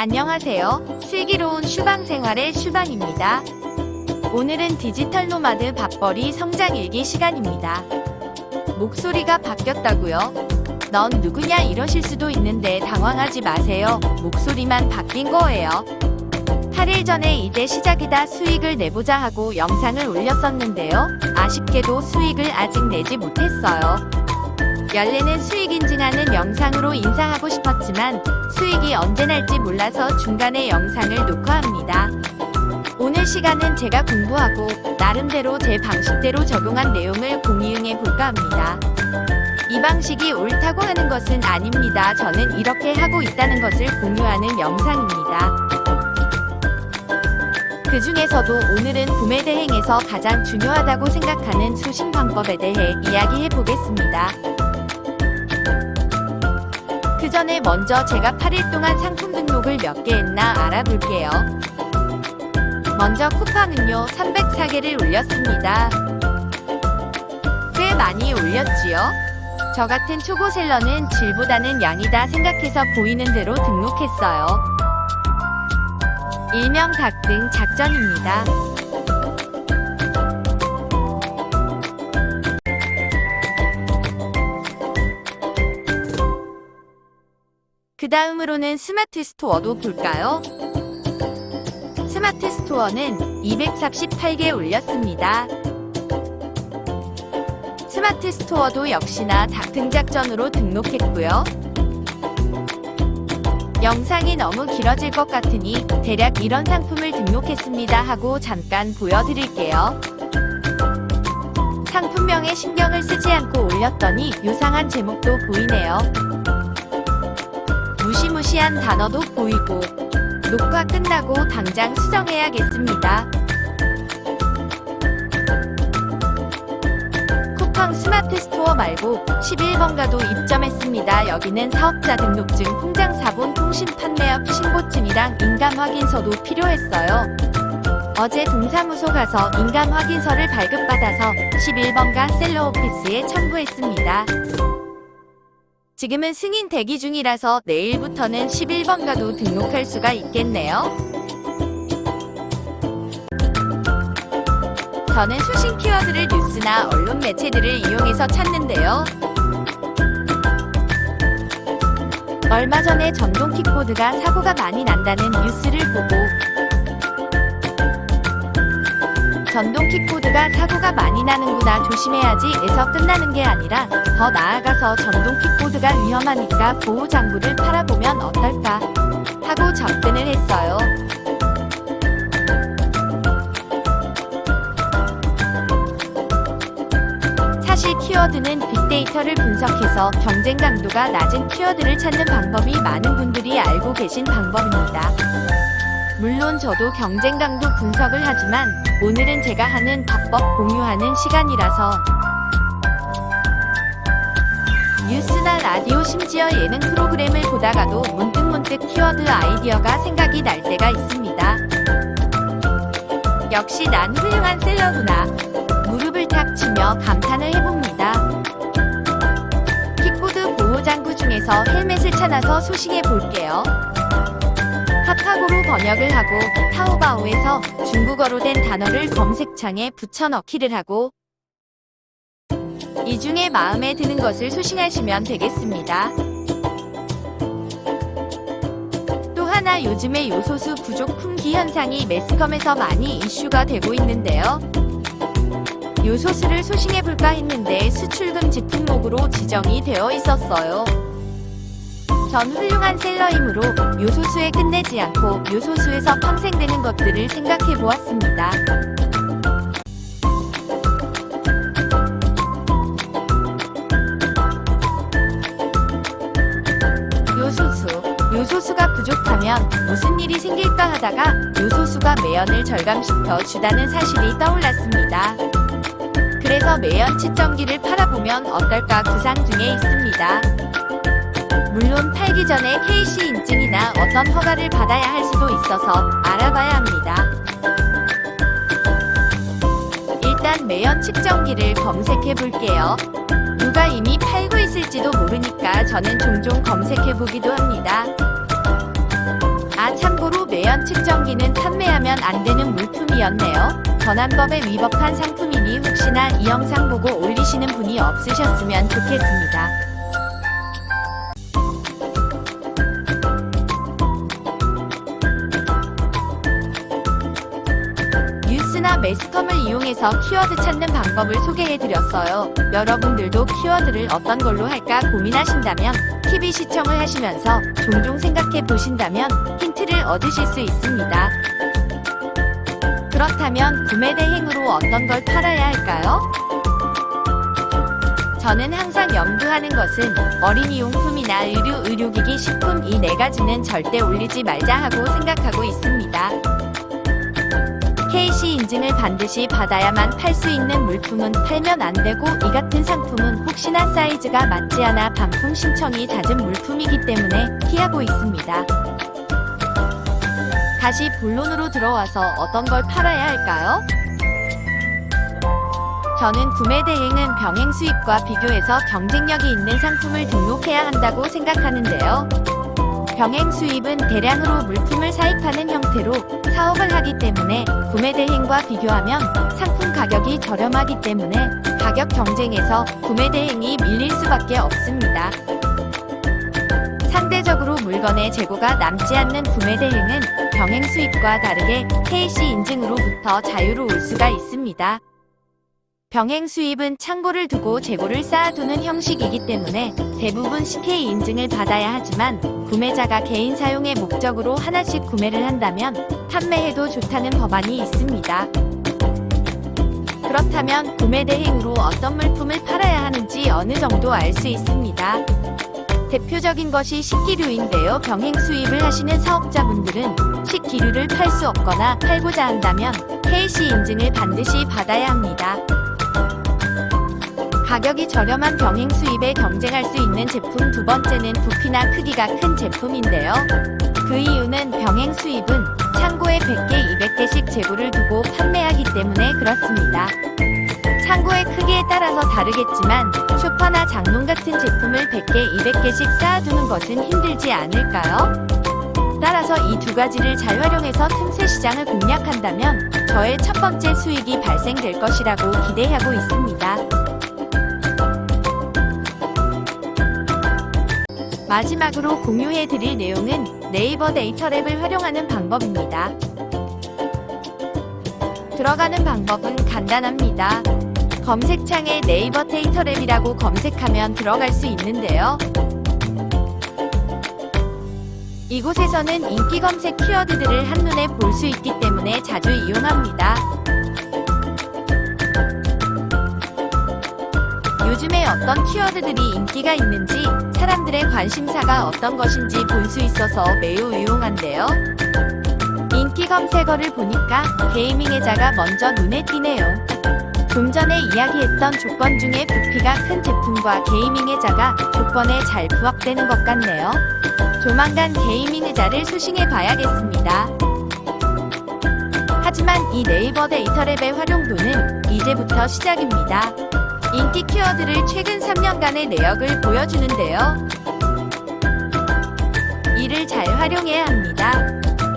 안녕하세요. 슬기로운 슈방생활의 슈방입니다. 오늘은 디지털 노마드 밥벌이 성장일기 시간입니다. 목소리가 바뀌었다고요? 넌 누구냐 이러실 수도 있는데 당황하지 마세요. 목소리만 바뀐 거예요. 8일 전에 이제 시작이다 수익을 내보자 하고 영상을 올렸었는데요. 아쉽게도 수익을 아직 내지 못했어요. 연례는 수익 인증하는 영상으로 인사하고 싶었지만 수익이 언제 날지 몰라서 중간에 영상을 녹화합니다. 오늘 시간은 제가 공부하고 나름대로 제 방식대로 적용한 내용을 공유해 볼까 합니다. 이 방식이 옳다고 하는 것은 아닙니다. 저는 이렇게 하고 있다는 것을 공유하는 영상입니다. 그 중에서도 오늘은 구매 대행에서 가장 중요하다고 생각하는 수신 방법에 대해 이야기해 보겠습니다. 그 전에 먼저 제가 8일 동안 상품 등록을 몇 개 했나 알아볼게요. 먼저 쿠팡 음료 304개를 올렸습니다. 꽤 많이 올렸지요? 저 같은 초보셀러는 질보다는 양이다 생각해서 보이는 대로 등록했어요. 일명 닭등 작전입니다. 그 다음으로는 스마트 스토어도 볼까요? 스마트 스토어는 238개 올렸습니다. 스마트 스토어도 역시나 닭등작전으로 등록했고요. 영상이 너무 길어질 것 같으니 대략 이런 상품을 등록했습니다 하고 잠깐 보여드릴게요. 상품명에 신경을 쓰지 않고 올렸더니 요상한 제목도 보이네요. 무시무시한 단어도 보이고 녹화 끝나고 당장 수정해야겠습니다. 쿠팡 스마트 스토어 말고 11번가도 입점했습니다. 여기는 사업자 등록증, 통장사본, 통신 판매업 신고증이랑 인감 확인서도 필요했어요. 어제 동사무소 가서 인감 확인서를 발급받아서 11번가 셀러 오피스에 첨부했습니다. 지금은 승인 대기 중이라서 내일부터는 11번가도 등록할 수가 있겠네요. 저는 수신 키워드를 뉴스나 언론 매체들을 이용해서 찾는데요. 얼마 전에 전동 킥보드가 사고가 많이 난다는 뉴스를 보고 전동 킥보드가 사고가 많이 나는구나 조심해야지 에서 끝나는 게 아니라 더 나아가서 전동 킥보드가 위험하니까 보호장구를 팔아보면 어떨까 하고 접근을 했어요. 사실 키워드는 빅데이터를 분석해서 경쟁 강도가 낮은 키워드를 찾는 방법이 많은 분들이 알고 계신 방법입니다. 물론 저도 경쟁 강도 분석을 하지만 오늘은 제가 하는 방법 공유하는 시간이라서 뉴스나 라디오 심지어 예능 프로그램을 보다가도 문득문득 키워드 아이디어가 생각이 날 때가 있습니다. 역시 난 훌륭한 셀러구나. 무릎을 탁 치며 감탄을 해봅니다. 킥보드 보호장구 중에서 헬멧을 찾아서 소싱해 볼게요. 파파고로 번역을 하고 타오바오에서 중국어로 된 단어를 검색창에 붙여넣기를 하고 이 중에 마음에 드는 것을 소싱하시면 되겠습니다. 또 하나 요즘에 요소수 부족 품귀 현상이 매스컴에서 많이 이슈가 되고 있는데요. 요소수를 소싱해볼까 했는데 수출금지 품목으로 지정이 되어 있었어요. 전 훌륭한 셀러이므로 요소수에 끝내지 않고 요소수에서 평생되는 것들을 생각해 보았습니다. 요소수가 부족하면 무슨 일이 생길까 하다가 요소수가 매연을 절감시켜 주다는 사실이 떠올랐습니다. 그래서 매연 측정기를 팔아보면 어떨까 구상 중에 있습니다. 물론 팔기 전에 KC 인증이나 어떤 허가를 받아야 할 수도 있어서 알아봐야 합니다. 일단 매연 측정기를 검색해 볼게요. 누가 이미 팔고 있을지도 모르니까 저는 종종 검색해 보기도 합니다. 측정기는 판매하면 안 되는 물품이었네요. 전환법에 위법한 상품이니 혹시나 이 영상 보고 올리시는 분이 없으셨으면 좋겠습니다. 뉴스나 매스컴을 이용해서 키워드 찾는 방법을 소개해드렸어요. 여러분들도 키워드를 어떤 걸로 할까 고민하신다면 TV 시청을 하시면서 종종 생각해 보신다면 힌트를 얻으실 수 있습니다. 그렇다면 구매 대행으로 어떤 걸 팔아야 할까요? 저는 항상 염두하는 것은 어린이용품이나 의료기기, 식품 이 네 가지는 절대 올리지 말자 하고 생각하고 있습니다. KC 인증을 반드시 받아야만 팔 수 있는 물품은 팔면 안 되고, 이 같은 상품은 혹시나 사이즈가 맞지 않아 반품 신청이 잦은 물품이기 때문에 피하고 있습니다. 다시 본론으로 들어와서 어떤 걸 팔아야 할까요? 저는 구매 대행은 병행 수입과 비교해서 경쟁력이 있는 상품을 등록해야 한다고 생각하는데요. 병행 수입은 대량으로 물품을 사입하는 형태로 사업을 하기 때문에 구매 대행과 비교하면 상품 가격이 저렴하기 때문에 가격 경쟁에서 구매 대행이 밀릴 수밖에 없습니다. 상대적으로 물건의 재고가 남지 않는 구매 대행은 병행 수입과 다르게 KC 인증으로부터 자유로울 수가 있습니다. 병행 수입은 창고를 두고 재고를 쌓아두는 형식이기 때문에 대부분 CK 인증을 받아야 하지만, 구매자가 개인 사용의 목적으로 하나씩 구매를 한다면 판매해도 좋다는 법안이 있습니다. 그렇다면 구매 대행으로 어떤 물품을 팔아야 하는지 어느 정도 알 수 있습니다. 대표적인 것이 식기류인데요. 병행 수입을 하시는 사업자분들은 식기류를 팔 수 없거나 팔고자 한다면 KC 인증을 반드시 받아야 합니다. 가격이 저렴한 병행 수입에 경쟁할 수 있는 제품 두 번째는 부피나 크기가 큰 제품인데요. 그 이유는 병행 수입은 창고에 100개, 200개씩 재고를 두고 판매하기 때문에 그렇습니다. 창고의 크기에 따라서 다르겠지만 쇼파나 장롱 같은 제품을 100개, 200개씩 쌓아두는 것은 힘들지 않을까요? 따라서 이 두 가지를 잘 활용해서 틈새 시장을 공략한다면 저의 첫 번째 수익이 발생될 것이라고 기대하고 있습니다. 마지막으로 공유해드릴 내용은 네이버 데이터랩을 활용하는 방법입니다. 들어가는 방법은 간단합니다. 검색창에 네이버 데이터랩이라고 검색하면 들어갈 수 있는데요. 이곳에서는 인기 검색 키워드들을 한눈에 볼 수 있기 때문에 자주 이용합니다. 요즘에 어떤 키워드들이 인기가 있는지, 사람들의 관심사가 어떤 것인지 볼 수 있어서 매우 유용한데요. 인기 검색어를 보니까 게이밍 의자가 먼저 눈에 띄네요. 좀 전에 이야기했던 조건 중에 부피가 큰 제품과 게이밍 의자가 조건에 잘 부합되는 것 같네요. 조만간 게이밍 의자를 소싱해 봐야겠습니다. 하지만 이 네이버 데이터랩의 활용도는 이제부터 시작입니다. 인기 키워드를 최근 3년간의 내역을 보여주는데요. 이를 잘 활용해야 합니다.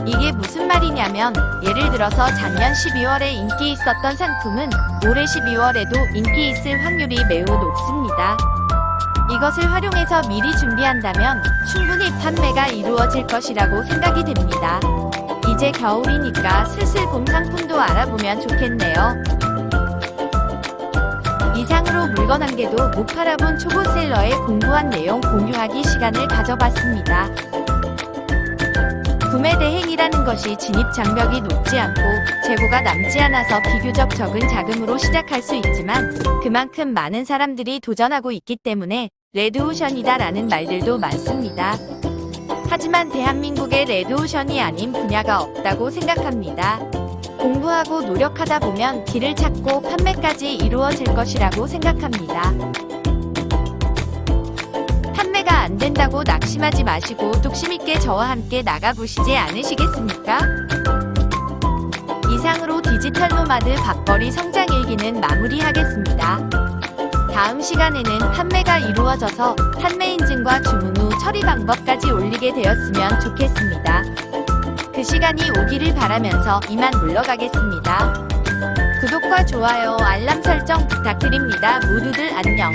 이게 무슨 말이냐면, 예를 들어서 작년 12월에 인기 있었던 상품은 올해 12월에도 인기 있을 확률이 매우 높습니다. 이것을 활용해서 미리 준비한다면 충분히 판매가 이루어질 것이라고 생각이 됩니다. 이제 겨울이니까 슬슬 봄 상품도 알아보면 좋겠네요. 이상으로 물건 한 개도 못 팔아본 초보셀러의 공부한 내용 공유하기 시간을 가져봤습니다. 구매 대행이라는 것이 진입 장벽이 높지 않고 재고가 남지 않아서 비교적 적은 자금으로 시작할 수 있지만, 그만큼 많은 사람들이 도전하고 있기 때문에 레드오션이다라는 말들도 많습니다. 하지만 대한민국에 레드오션이 아닌 분야가 없다고 생각합니다. 공부하고 노력하다 보면 길을 찾고 판매까지 이루어질 것이라고 생각합니다. 판매가 안 된다고 낙심하지 마시고 뚝심있게 저와 함께 나가보시지 않으시겠습니까? 이상으로 디지털 노마드 밥벌이 성장일기는 마무리하겠습니다. 다음 시간에는 판매가 이루어져서 판매 인증과 주문 후 처리 방법까지 올리게 되었으면 좋겠습니다. 그 시간이 오기를 바라면서 이만 물러가겠습니다. 구독과 좋아요, 알람 설정 부탁드립니다. 모두들 안녕.